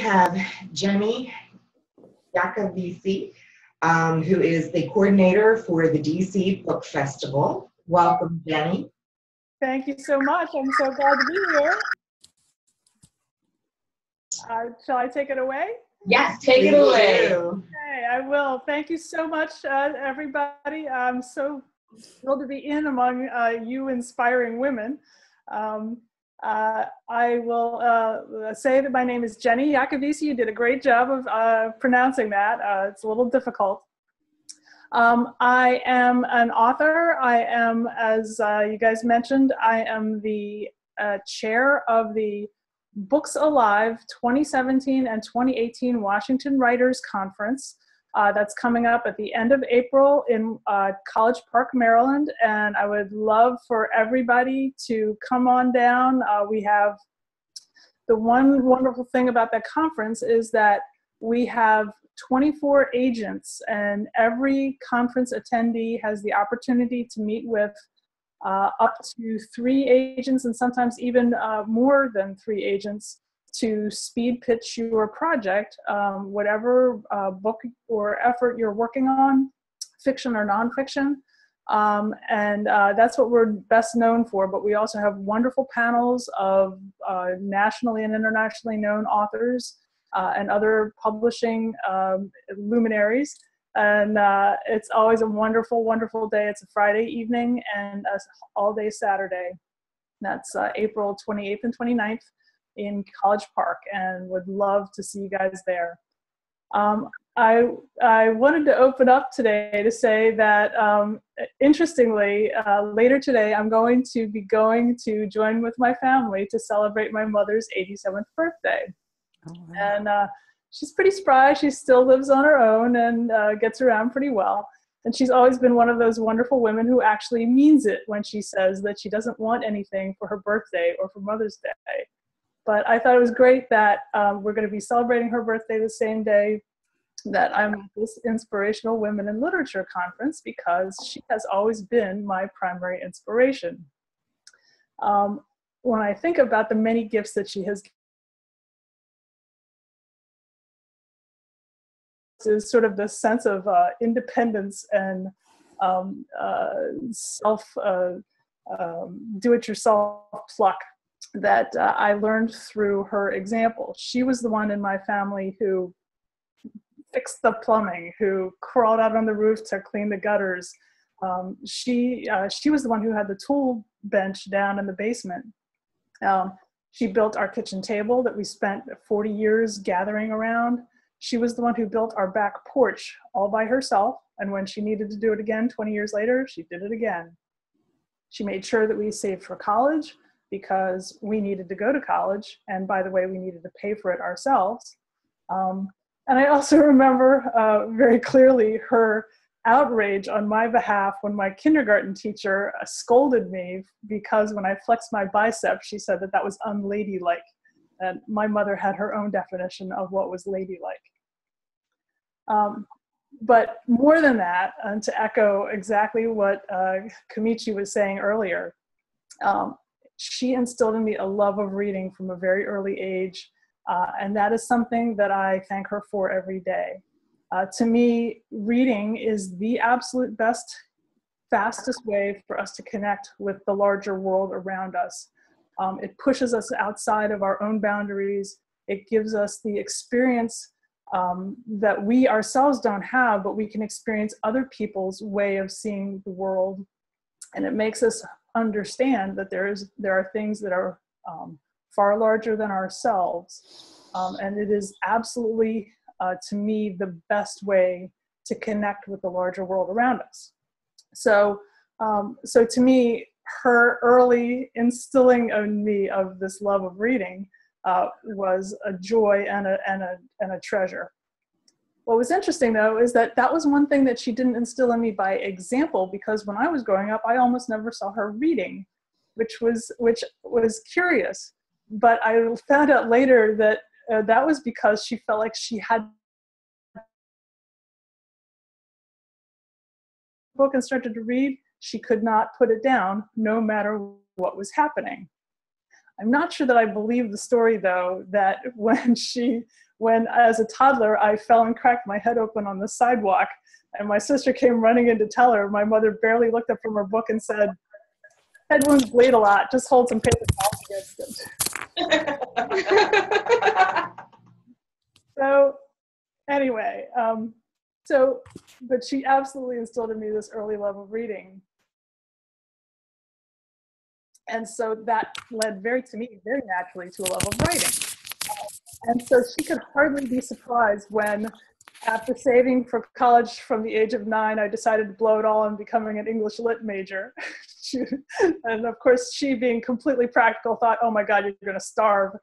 have Jenny Yacovissi, who is the coordinator for the DC Book Festival. Welcome, Jenny. Thank you so much. I'm so glad to be here. Shall I take it away? Yes, take it away. Okay, I will. Thank you so much, everybody. I'm so thrilled to be in among you inspiring women. I will say that my name is Jenny Yacovissi. You did a great job of pronouncing that. It's a little difficult. I am an author. I am, as you guys mentioned, I am the chair of the Books Alive 2017 and 2018 Washington Writers Conference. That's coming up at the end of April in College Park, Maryland, and I would love for everybody to come on down. We have the one wonderful thing about that conference is that we have 24 agents, and every conference attendee has the opportunity to meet with up to 3 agents, and sometimes even more than 3 agents, to speed pitch your project, whatever book or effort you're working on, fiction or nonfiction. And that's what we're best known for, but we also have wonderful panels of nationally and internationally known authors and other publishing luminaries. And it's always a wonderful, wonderful day. It's a Friday evening and all day Saturday. That's April 28th and 29th in College Park, and would love to see you guys there. I wanted to open up today to say that, interestingly, later today I'm going to join with my family to celebrate my mother's 87th birthday. Oh, wow. And she's pretty spry. She still lives on her own and gets around pretty well. And she's always been one of those wonderful women who actually means it when she says that she doesn't want anything for her birthday or for Mother's Day. But I thought it was great that we're going to be celebrating her birthday the same day that I'm at this Inspirational Women in Literature conference, because she has always been my primary inspiration. When I think about the many gifts that she has, is sort of this sense of independence and do-it-yourself pluck that I learned through her example. She was the one in my family who fixed the plumbing, who crawled out on the roof to clean the gutters. She was the one who had the tool bench down in the basement. She built our kitchen table that we spent 40 years gathering around. She was the one who built our back porch all by herself, and when she needed to do it again 20 years later, she did it again. She made sure that we saved for college because we needed to go to college, and by the way, we needed to pay for it ourselves. And I also remember very clearly her outrage on my behalf when my kindergarten teacher scolded me because when I flexed my biceps, she said that that was unladylike. And my mother had her own definition of what was ladylike. But more than that, and to echo exactly what Kamichi was saying earlier, she instilled in me a love of reading from a very early age. And that is something that I thank her for every day. To me, reading is the absolute best, fastest way for us to connect with the larger world around us. It pushes us outside of our own boundaries. It gives us the experience that we ourselves don't have, but we can experience other people's way of seeing the world. And it makes us understand that there are things that are far larger than ourselves. And it is absolutely, to me, the best way to connect with the larger world around us. So to me, her early instilling in me of this love of reading was a joy and a treasure. What was interesting, though, is that that was one thing that she didn't instill in me by example, because when I was growing up, I almost never saw her reading, which was curious. But I found out later that that was because she felt like she had a book and started to read, she could not put it down no matter what was happening. I'm not sure that I believe the story, though, that when she when, as a toddler, I fell and cracked my head open on the sidewalk, and my sister came running in to tell her. My mother barely looked up from her book and said, "Head wounds bleed a lot. Just hold some paper towels against it." So anyway, but she absolutely instilled in me this early love of reading. And so that led very naturally to a love of writing. And so she could hardly be surprised when, after saving for college from the age of 9, I decided to blow it all on becoming an English lit major. And of course, she, being completely practical, thought, "Oh my God, you're going to starve."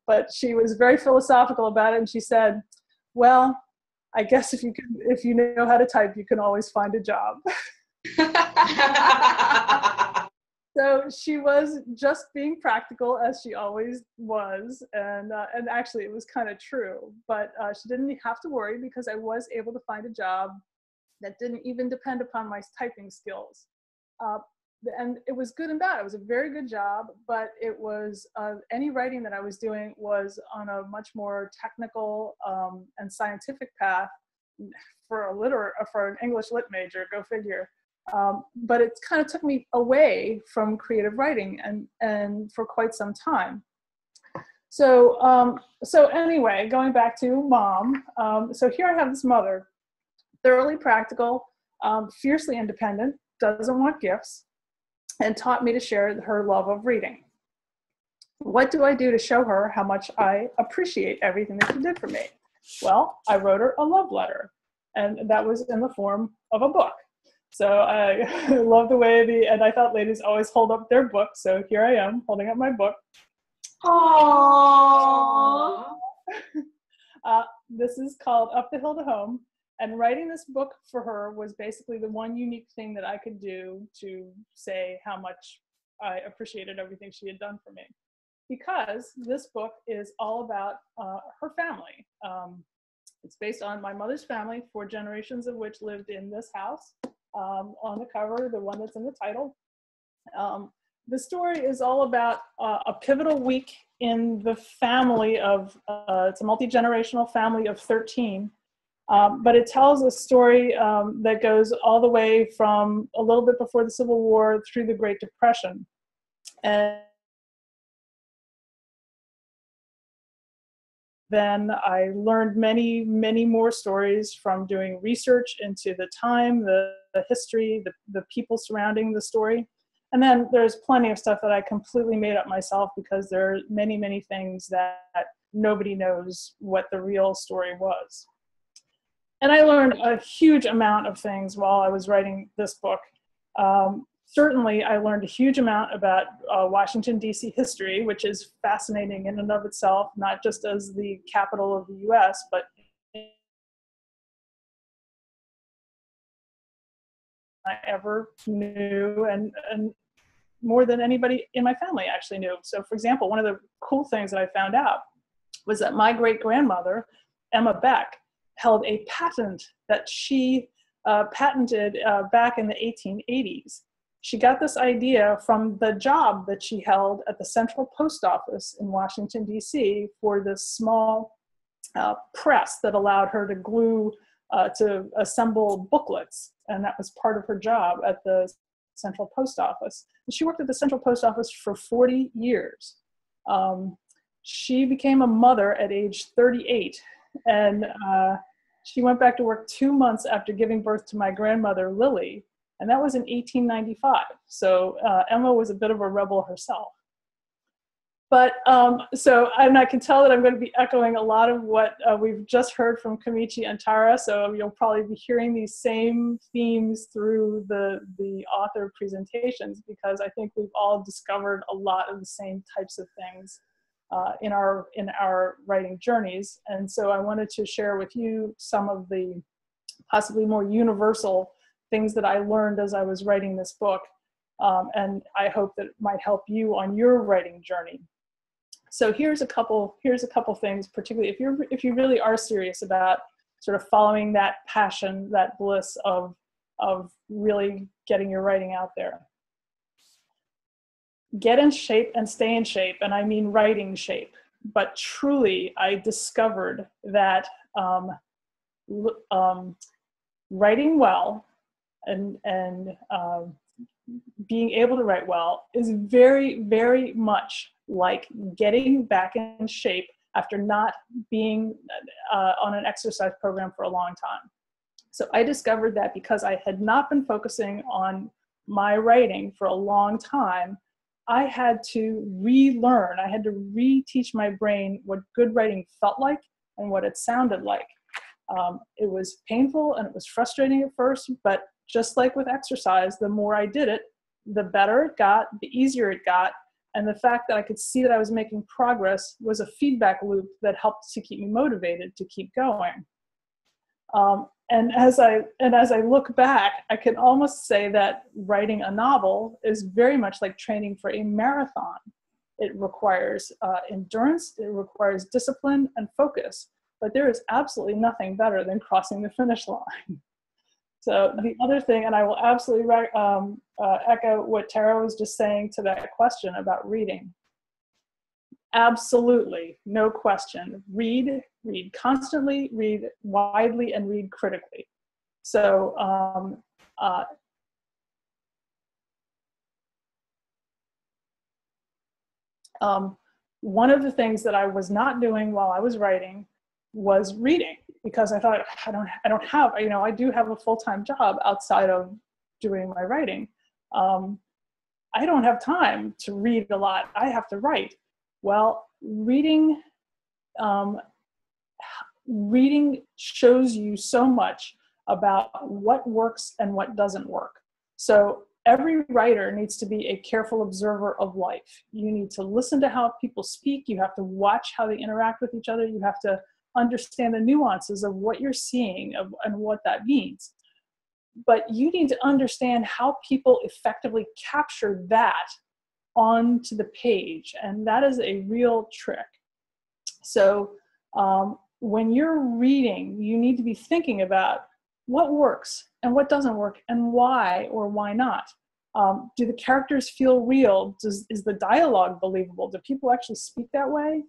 But she was very philosophical about it, and she said, "Well, I guess if you know how to type, you can always find a job." So she was just being practical, as she always was, and actually it was kind of true. But she didn't have to worry, because I was able to find a job that didn't even depend upon my typing skills. And it was good and bad. It was a very good job, but it was any writing that I was doing was on a much more technical and scientific path for an English lit major. Go figure. But it kind of took me away from creative writing and for quite some time. So anyway, going back to Mom. So here I have this mother, thoroughly practical, fiercely independent, doesn't want gifts, and taught me to share her love of reading. What do I do to show her how much I appreciate everything that she did for me? Well, I wrote her a love letter, and that was in the form of a book. So I love the way and I thought ladies always hold up their book. So here I am holding up my book. Aww. This is called Up the Hill to Home. And writing this book for her was basically the one unique thing that I could do to say how much I appreciated everything she had done for me. Because this book is all about her family. It's based on my mother's family, 4 generations of which lived in this house. On the cover, the one that's in the title. The story is all about a pivotal week in the family of, it's a multi-generational family of 13, but it tells a story that goes all the way from a little bit before the Civil War through the Great Depression. And then I learned many, many more stories from doing research into the time, the history, the people surrounding the story. And then there's plenty of stuff that I completely made up myself, because there are many, many things that nobody knows what the real story was. And I learned a huge amount of things while I was writing this book. Certainly, I learned a huge amount about Washington, D.C. history, which is fascinating in and of itself, not just as the capital of the U.S., but I ever knew, and more than anybody in my family actually knew. So, for example, one of the cool things that I found out was that my great-grandmother, Emma Beck, held a patent that she patented back in the 1880s. She got this idea from the job that she held at the Central Post Office in Washington, D.C. for this small press that allowed her to to assemble booklets. And that was part of her job at the Central Post Office. And she worked at the Central Post Office for 40 years. She became a mother at age 38. And she went back to work 2 months after giving birth to my grandmother, Lily. And that was in 1895. So Emma was a bit of a rebel herself. But and I can tell that I'm going to be echoing a lot of what we've just heard from Kamichi and Tara. So you'll probably be hearing these same themes through the author presentations, because I think we've all discovered a lot of the same types of things in our writing journeys. And so I wanted to share with you some of the possibly more universal things that I learned as I was writing this book. And I hope that it might help you on your writing journey. So here's a couple things, particularly if you really are serious about sort of following that passion, that bliss of really getting your writing out there. Get in shape and stay in shape, and I mean writing shape. but truly I discovered that writing well and being able to write well is very, very much like getting back in shape after not being on an exercise program for a long time. So I discovered that because I had not been focusing on my writing for a long time, I had to relearn, I had to reteach my brain what good writing felt like and what it sounded like. It was painful and it was frustrating at first, but just like with exercise, the more I did it, the better it got, the easier it got. And the fact that I could see that I was making progress was a feedback loop that helped to keep me motivated to keep going. And as I look back, I can almost say that writing a novel is very much like training for a marathon. It requires endurance, it requires discipline and focus, but there is absolutely nothing better than crossing the finish line. So the other thing, and I will absolutely echo what Tara was just saying to that question about reading. Absolutely, no question. Read constantly, read widely, and read critically. So one of the things that I was not doing while I was writing was reading, because I thought I don't have, I do have a full-time job outside of doing my writing. I don't have time to read a lot. I have to write. Well, reading shows you so much about what works and what doesn't work. So every writer needs to be a careful observer of life. You need to listen to how people speak. You have to watch how they interact with each other. You have to understand the nuances of what you're seeing and what that means. But you need to understand how people effectively capture that onto the page. And that is a real trick. So when you're reading, you need to be thinking about what works and what doesn't work and why or why not. Do the characters feel real? Is the dialogue believable? Do people actually speak that way?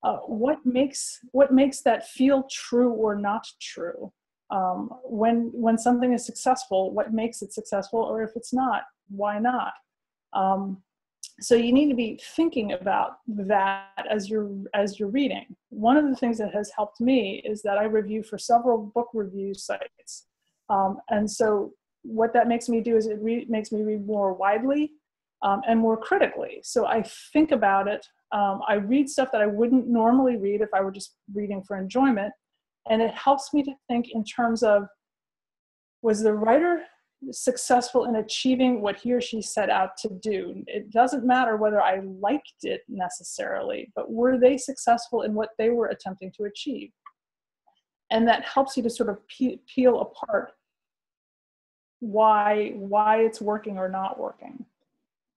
What makes that feel true or not true? When something is successful, what makes it successful? Or if it's not, why not? So you need to be thinking about that as you're reading. One of the things that has helped me is that I review for several book review sites. And so what that makes me do is it makes me read more widely and more critically. So I think about it. I read stuff that I wouldn't normally read if I were just reading for enjoyment. And it helps me to think in terms of, was the writer successful in achieving what he or she set out to do? It doesn't matter whether I liked it necessarily, but were they successful in what they were attempting to achieve? And that helps you to sort of peel apart why it's working or not working.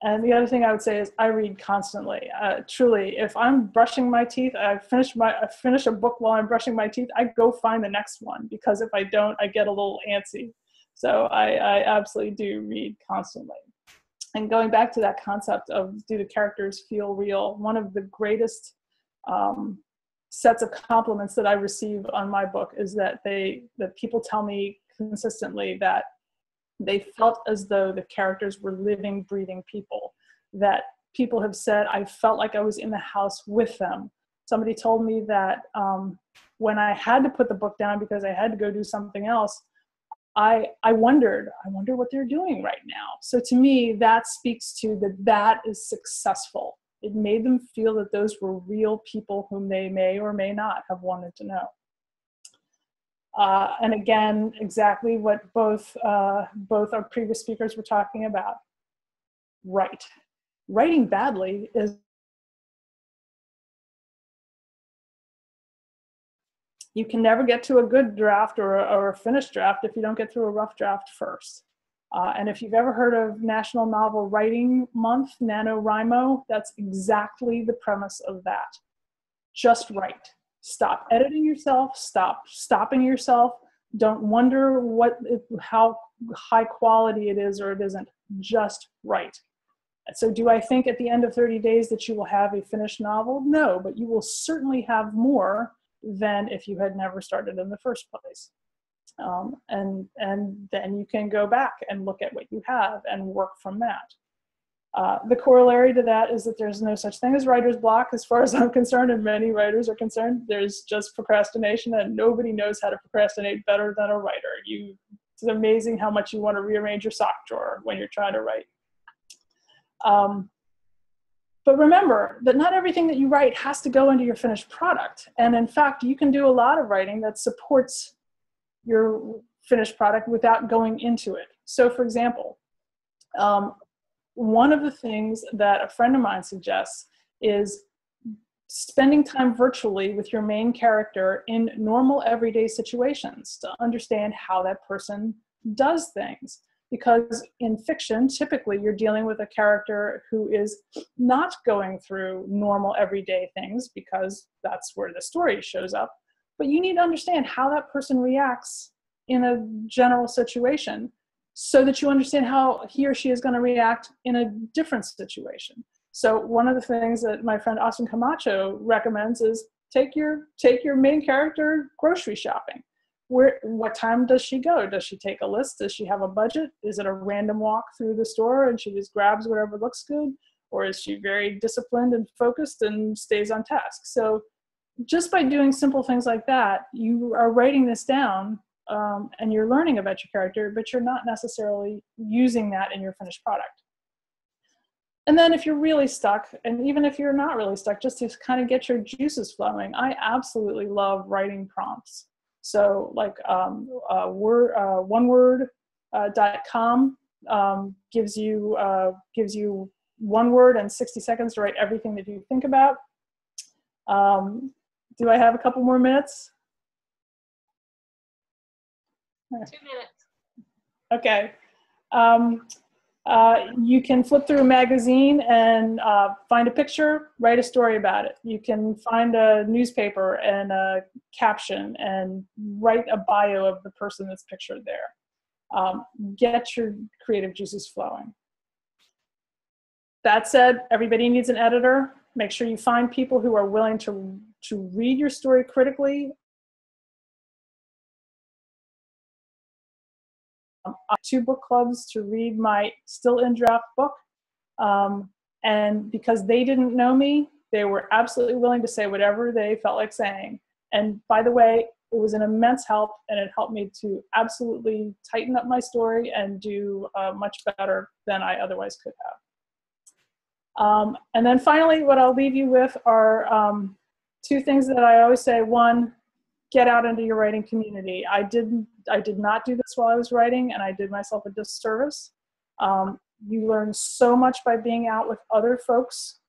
And the other thing I would say is I read constantly. Truly, if I'm brushing my teeth, I finish a book while I'm brushing my teeth, I go find the next one, because if I don't, I get a little antsy. So I absolutely do read constantly. And going back to that concept of, do the characters feel real? One of the greatest sets of compliments that I receive on my book is that people tell me consistently that they felt as though the characters were living, breathing people. That people have said, I felt like I was in the house with them. Somebody told me that when I had to put the book down because I had to go do something else, I wonder what they're doing right now. So to me, that speaks to that is successful. It made them feel that those were real people whom they may or may not have wanted to know. And again, exactly what both our previous speakers were talking about. Writing badly is, you can never get to a good draft or a finished draft if you don't get through a rough draft first. And if you've ever heard of National Novel Writing Month, NaNoWriMo, that's exactly the premise of that. Just write. Stop editing yourself. Stop stopping yourself. Don't wonder how high quality it is or it isn't. Just write. So do I think at the end of 30 days that you will have a finished novel? No, but you will certainly have more than if you had never started in the first place. And then you can go back and look at what you have and work from that. The corollary to that is that there's no such thing as writer's block as far as I'm concerned, and many writers are concerned. There's just procrastination, and nobody knows how to procrastinate better than a writer. It's amazing how much you want to rearrange your sock drawer when you're trying to write. But remember that not everything that you write has to go into your finished product. And in fact, you can do a lot of writing that supports your finished product without going into it. So for example, one of the things that a friend of mine suggests is spending time virtually with your main character in normal everyday situations to understand how that person does things. Because in fiction, typically you're dealing with a character who is not going through normal everyday things because that's where the story shows up. But you need to understand how that person reacts in a general situation so that you understand how he or she is going to react in a different situation. So one of the things that my friend Austin Camacho recommends is take your main character grocery shopping. What time does she go? Does she take a list? Does she have a budget? Is it a random walk through the store and she just grabs whatever looks good? Or is she very disciplined and focused and stays on task? So just by doing simple things like that, you are writing this down and you're learning about your character, but you're not necessarily using that in your finished product. And then if you're really stuck, and even if you're not really stuck, just to kind of get your juices flowing, I absolutely love writing prompts. So like oneword.com gives you one word and 60 seconds to write everything that you think about. Do I have a couple more minutes? 2 minutes. Okay. You can flip through a magazine and find a picture, write a story about it. You can find a newspaper and a caption and write a bio of the person that's pictured there. Get your creative juices flowing. That said, everybody needs an editor. Make sure you find people who are willing to read your story critically. 2 book clubs to read my still in draft book. And because they didn't know me, they were absolutely willing to say whatever they felt like saying. And by the way, it was an immense help, and it helped me to absolutely tighten up my story and do much better than I otherwise could have. And then finally, what I'll leave you with are 2 things that I always say. One, get out into your writing community. I did not do this while I was writing, and I did myself a disservice. You learn so much by being out with other folks.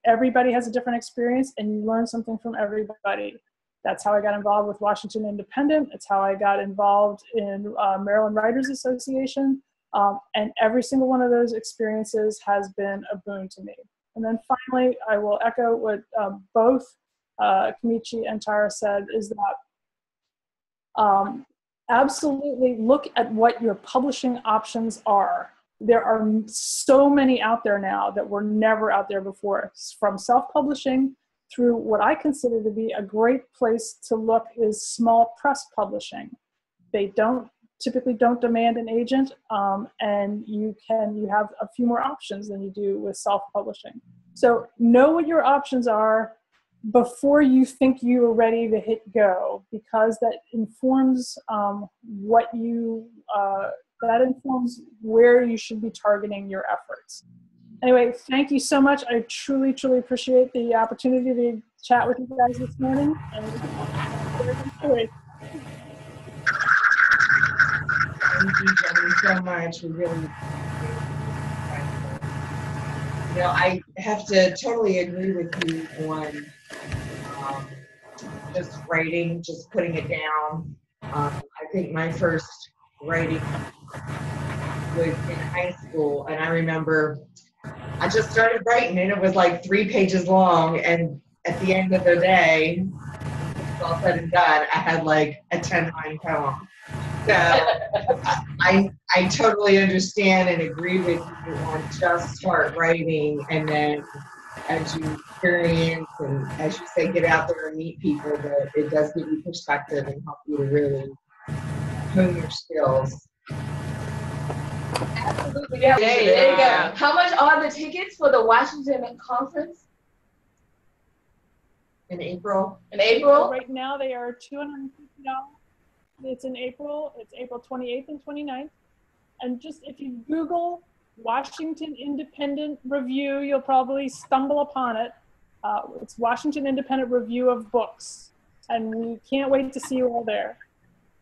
Everybody has a different experience, and you learn something from everybody. That's how I got involved with Washington Independent. It's how I got involved in Maryland Writers Association. And every single one of those experiences has been a boon to me. And then finally, I will echo what both Kamichi and Tara said, is that absolutely look at what your publishing options are. There are so many out there now that were never out there before, from self-publishing through what I consider to be a great place to look is small press publishing. They typically don't demand an agent, and you have a few more options than you do with self-publishing. So know what your options are before you think you are ready to hit go, because that informs that informs where you should be targeting your efforts. Anyway, thank you so much. I truly, truly appreciate the opportunity to chat with you guys this morning. And Thank you, Jenny, so much. We really I have to totally agree with you on just writing, just putting it down. I think my first writing was in high school, and I remember I just started writing, and it was like 3 pages long, and at the end of the day, all said and done, I had like a 10-line poem. So I totally understand and agree with you on just start writing, and then as you experience and as you say, get out there and meet people, that it does give you perspective and help you to really hone your skills. Absolutely. Yeah. There you go. How much are the tickets for the Washington conference? In April? In April? Right now they are $250. It's in April. It's April 28th and 29th. And just if you Google Washington Independent Review, you'll probably stumble upon it. It's Washington Independent Review of Books. And we can't wait to see you all there.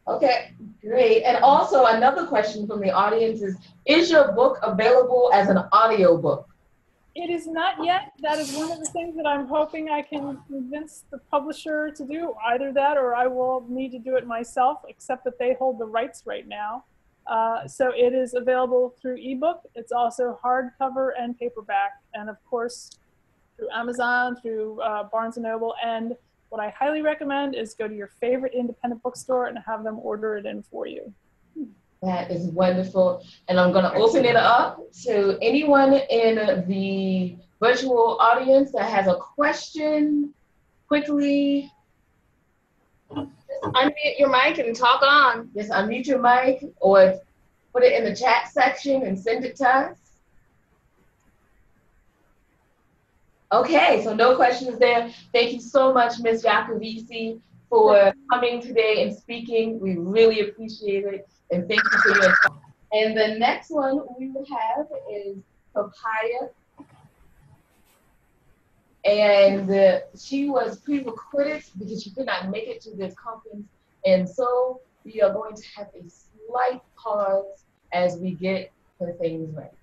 Okay, great. And also another question from the audience is your book available as an audio book? It is not yet. That is one of the things that I'm hoping I can convince the publisher to do. Either that or I will need to do it myself, except that they hold the rights right now. So it is available through ebook. It's also hardcover and paperback. And of course, through Amazon, through Barnes & Noble. And what I highly recommend is go to your favorite independent bookstore and have them order it in for you. That is wonderful. And I'm going to open it up to anyone in the virtual audience that has a question. Quickly. Just unmute your mic and talk on. Just unmute your mic or put it in the chat section and send it to us. Okay, so no questions there. Thank you so much, Ms. Yacovissi, for coming today and speaking. We really appreciate it. And thank you for your time. And the next one we will have is Papaya. And she was pre-recorded because she could not make it to this conference. And so we are going to have a slight pause as we get her things ready.